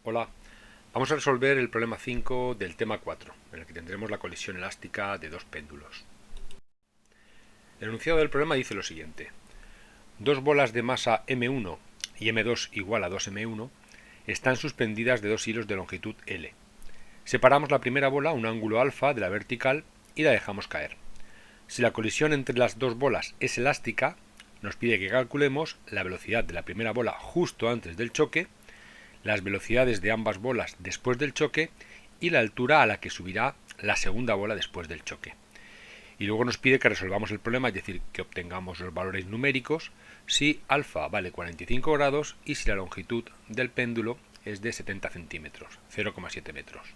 Hola, vamos a resolver el problema 5 del tema 4, en el que tendremos la colisión elástica de dos péndulos. El enunciado del problema dice lo siguiente. Dos bolas de masa M1 y M2 igual a 2M1 están suspendidas de dos hilos de longitud L. Separamos la primera bola a un ángulo alfa de la vertical y la dejamos caer. Si la colisión entre las dos bolas es elástica, nos pide que calculemos la velocidad de la primera bola justo antes del choque, las velocidades de ambas bolas después del choque y la altura a la que subirá la segunda bola después del choque. Y luego nos pide que resolvamos el problema, es decir, que obtengamos los valores numéricos si alfa vale 45 grados y si la longitud del péndulo es de 70 centímetros, 0,7 metros.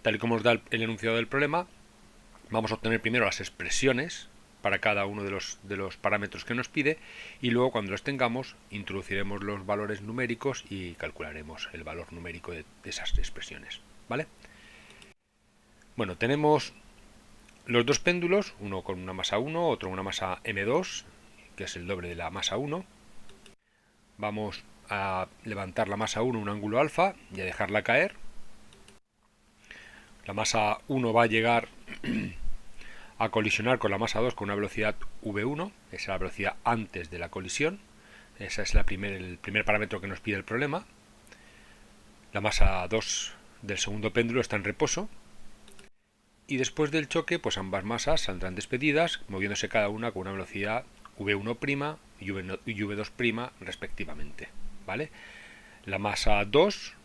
Tal y como nos da el enunciado del problema, vamos a obtener primero las expresiones para cada uno de los parámetros que nos pide y luego cuando los tengamos introduciremos los valores numéricos y calcularemos el valor numérico de esas expresiones, ¿vale? Bueno, tenemos los dos péndulos, uno con una masa 1, otro con una masa M2, que es el doble de la masa 1. Vamos a levantar la masa 1 a un ángulo alfa y a dejarla caer. La masa 1 va a llegar a colisionar con la masa 2 con una velocidad v1, esa es la velocidad antes de la colisión, ese es el primer parámetro que nos pide el problema. La masa 2 del segundo péndulo está en reposo y después del choque pues ambas masas saldrán despedidas, moviéndose cada una con una velocidad v1' y v2' respectivamente, ¿vale? La masa 2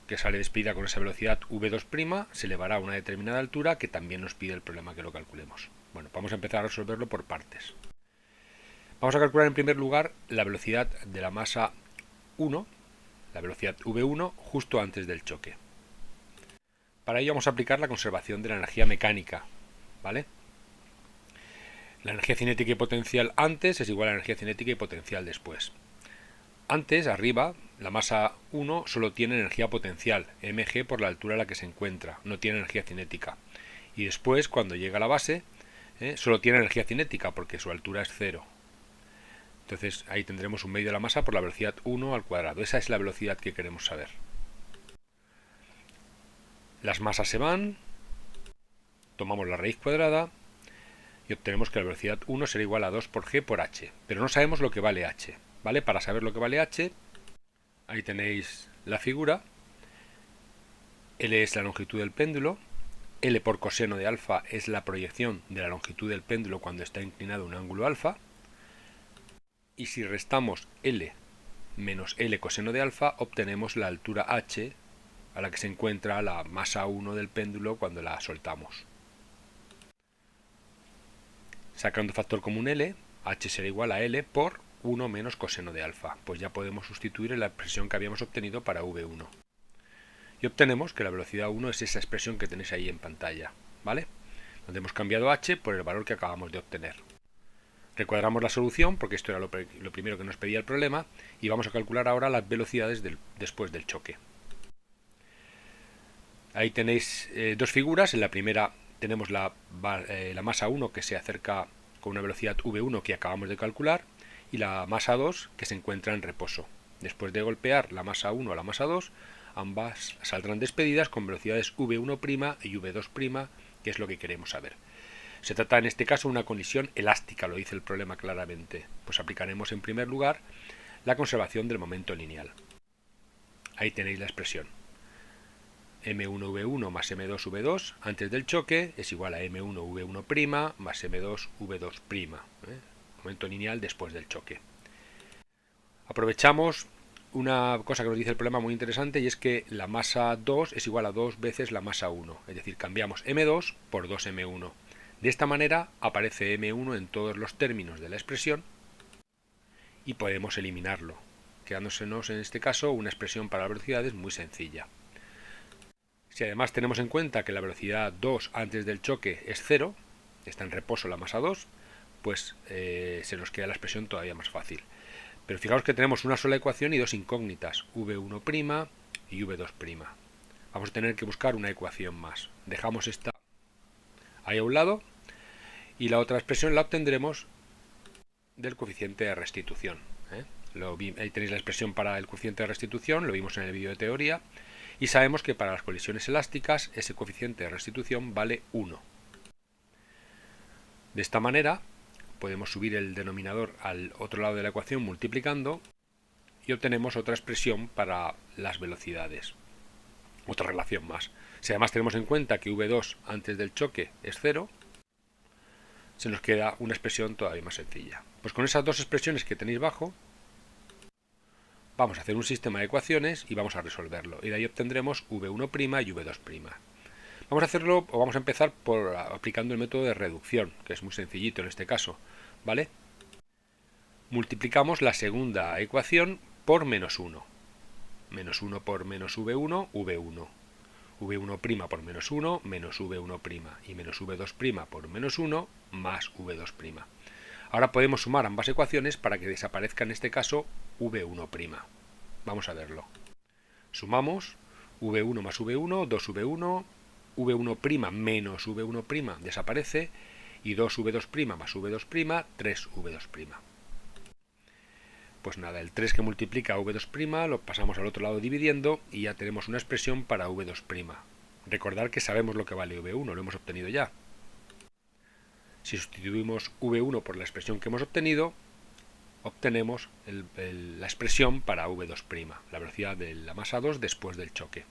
que sale despedida con esa velocidad v2' se elevará a una determinada altura que también nos pide el problema que lo calculemos. Bueno, vamos a empezar a resolverlo por partes. Vamos a calcular en primer lugar la velocidad de la masa 1, la velocidad v1, justo antes del choque. Para ello vamos a aplicar la conservación de la energía mecánica, ¿vale? La energía cinética y potencial antes es igual a la energía cinética y potencial después. Antes, arriba, la masa 1 solo tiene energía potencial, mg por la altura a la que se encuentra, no tiene energía cinética. Y después, cuando llega a la base, solo tiene energía cinética porque su altura es 0. Entonces ahí tendremos un medio de la masa por la velocidad 1 al cuadrado. Esa es la velocidad que queremos saber. Las masas se van, tomamos la raíz cuadrada y obtenemos que la velocidad 1 será igual a 2 por g por h. Pero no sabemos lo que vale h, ¿vale? Para saber lo que vale h, ahí tenéis la figura. L es la longitud del péndulo. L por coseno de alfa es la proyección de la longitud del péndulo cuando está inclinado a un ángulo alfa. Y si restamos L menos L coseno de alfa, obtenemos la altura h a la que se encuentra la masa 1 del péndulo cuando la soltamos. Sacando factor común L, h será igual a L por 1 menos coseno de alfa. Pues ya podemos sustituir en la expresión que habíamos obtenido para V1. Y obtenemos que la velocidad 1 es esa expresión que tenéis ahí en pantalla, ¿vale? Donde hemos cambiado h por el valor que acabamos de obtener. Recuadramos la solución, porque esto era lo primero que nos pedía el problema, y vamos a calcular ahora las velocidades después del choque. Ahí tenéis dos figuras. En la primera tenemos la masa 1 que se acerca con una velocidad v1 que acabamos de calcular, y la masa 2 que se encuentra en reposo. Después de golpear la masa 1 a la masa 2, ambas saldrán despedidas con velocidades v1' y v2', que es lo que queremos saber. Se trata en este caso de una colisión elástica, lo dice el problema claramente. Pues aplicaremos en primer lugar la conservación del momento lineal. Ahí tenéis la expresión. M1V1 más M2V2 antes del choque es igual a M1V1' más M2V2'. Momento lineal después del choque. Aprovechamos una cosa que nos dice el problema muy interesante, y es que la masa 2 es igual a 2 veces la masa 1. Es decir, cambiamos M2 por 2M1. De esta manera aparece M1 en todos los términos de la expresión y podemos eliminarlo, quedándosenos en este caso una expresión para velocidades muy sencilla. Si además tenemos en cuenta que la velocidad 2 antes del choque es 0, está en reposo la masa 2, pues se nos queda la expresión todavía más fácil. Pero fijaos que tenemos una sola ecuación y dos incógnitas, v1' y v2'. Vamos a tener que buscar una ecuación más. Dejamos esta ahí a un lado y la otra expresión la obtendremos del coeficiente de restitución. Ahí tenéis la expresión para el coeficiente de restitución, lo vimos en el vídeo de teoría. Y sabemos que para las colisiones elásticas ese coeficiente de restitución vale 1. De esta manera podemos subir el denominador al otro lado de la ecuación multiplicando y obtenemos otra expresión para las velocidades. Otra relación más. Si además tenemos en cuenta que V2 antes del choque es 0, se nos queda una expresión todavía más sencilla. Pues con esas dos expresiones que tenéis abajo, vamos a hacer un sistema de ecuaciones y vamos a resolverlo. Y de ahí obtendremos V1' y V2'. Vamos a hacerlo, o vamos a empezar por aplicando el método de reducción, que es muy sencillito en este caso, ¿vale? Multiplicamos la segunda ecuación por menos 1. Menos 1 por menos V1, V1. V1' por menos 1, menos V1'. Y menos V2' por menos 1, más V2'. Ahora podemos sumar ambas ecuaciones para que desaparezca en este caso V1'. Vamos a verlo. Sumamos V1 más V1, 2V1, V1' menos V1' desaparece, y 2V2' más V2', 3V2'. Pues nada, el 3 que multiplica a V2' lo pasamos al otro lado dividiendo y ya tenemos una expresión para V2'. Recordad que sabemos lo que vale V1, lo hemos obtenido ya. Si sustituimos V1 por la expresión que hemos obtenido, obtenemos la expresión para V2', la velocidad de la masa 2 después del choque.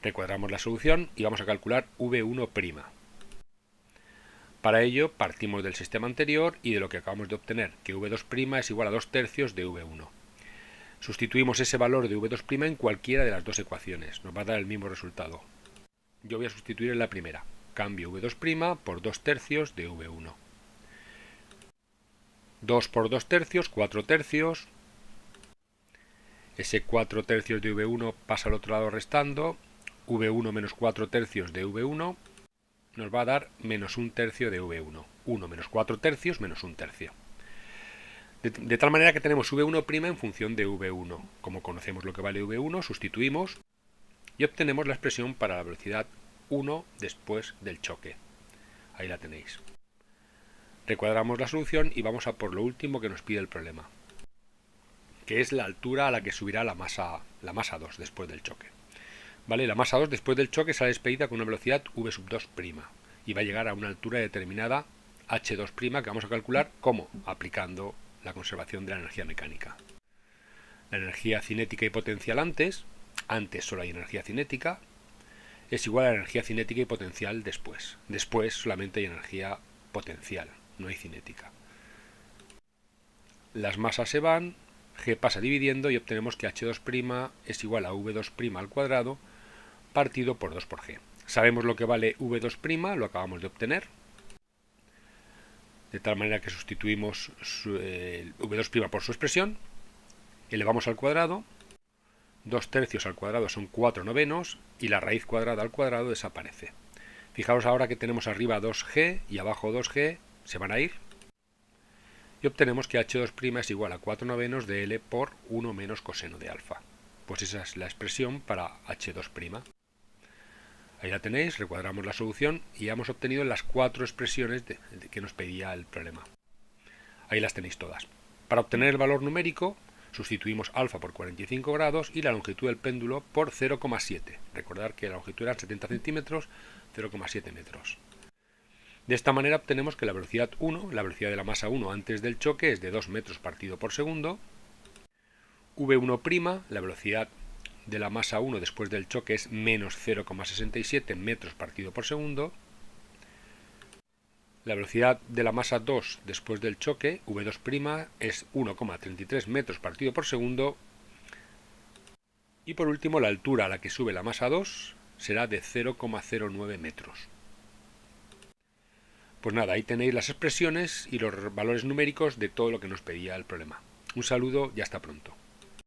Recuadramos la solución y vamos a calcular V1'. Para ello partimos del sistema anterior y de lo que acabamos de obtener, que V2' es igual a 2/3 de V1. Sustituimos ese valor de V2' en cualquiera de las dos ecuaciones, nos va a dar el mismo resultado. Yo voy a sustituir en la primera, cambio V2' por 2/3 de V1. 2 por 2/3, 4/3. Ese 4/3 de V1 pasa al otro lado restando, V1 menos 4/3 de V1 nos va a dar menos 1/3 de V1. 1 menos 4/3 menos 1/3. De tal manera que tenemos V1' en función de V1. Como conocemos lo que vale V1, sustituimos y obtenemos la expresión para la velocidad 1 después del choque. Ahí la tenéis. Recuadramos la solución y vamos a por lo último que nos pide el problema, que es la altura a la que subirá la masa 2 después del choque. ¿Vale? La masa 2 después del choque sale despedida con una velocidad V2' y va a llegar a una altura determinada h2', que vamos a calcular ¿cómo? Aplicando la conservación de la energía mecánica. La energía cinética y potencial antes solo hay energía cinética, es igual a la energía cinética y potencial después. Después solamente hay energía potencial, no hay cinética. Las masas se van, G pasa dividiendo y obtenemos que h2' es igual a V2' al cuadrado partido por 2 por G. Sabemos lo que vale V2', lo acabamos de obtener, de tal manera que sustituimos V2' por su expresión, elevamos al cuadrado, 2/3 al cuadrado son 4/9 y la raíz cuadrada al cuadrado desaparece. Fijaos ahora que tenemos arriba 2G y abajo 2G, se van a ir, y obtenemos que h2' es igual a 4/9 de L por 1 menos coseno de alfa. Pues esa es la expresión para h2'. Ahí la tenéis, recuadramos la solución y ya hemos obtenido las 4 expresiones que nos pedía el problema. Ahí las tenéis todas. Para obtener el valor numérico, sustituimos alfa por 45 grados y la longitud del péndulo por 0,7. Recordad que la longitud era 70 centímetros, 0,7 metros. De esta manera obtenemos que la velocidad 1, la velocidad de la masa 1 antes del choque, es de 2 metros partido por segundo. V1', la velocidad de la masa 1 después del choque, es menos 0,67 metros partido por segundo. La velocidad de la masa 2 después del choque, V2', es 1,33 metros partido por segundo. Y por último, la altura a la que sube la masa 2 será de 0,09 metros. Pues nada, ahí tenéis las expresiones y los valores numéricos de todo lo que nos pedía el problema. Un saludo y hasta pronto.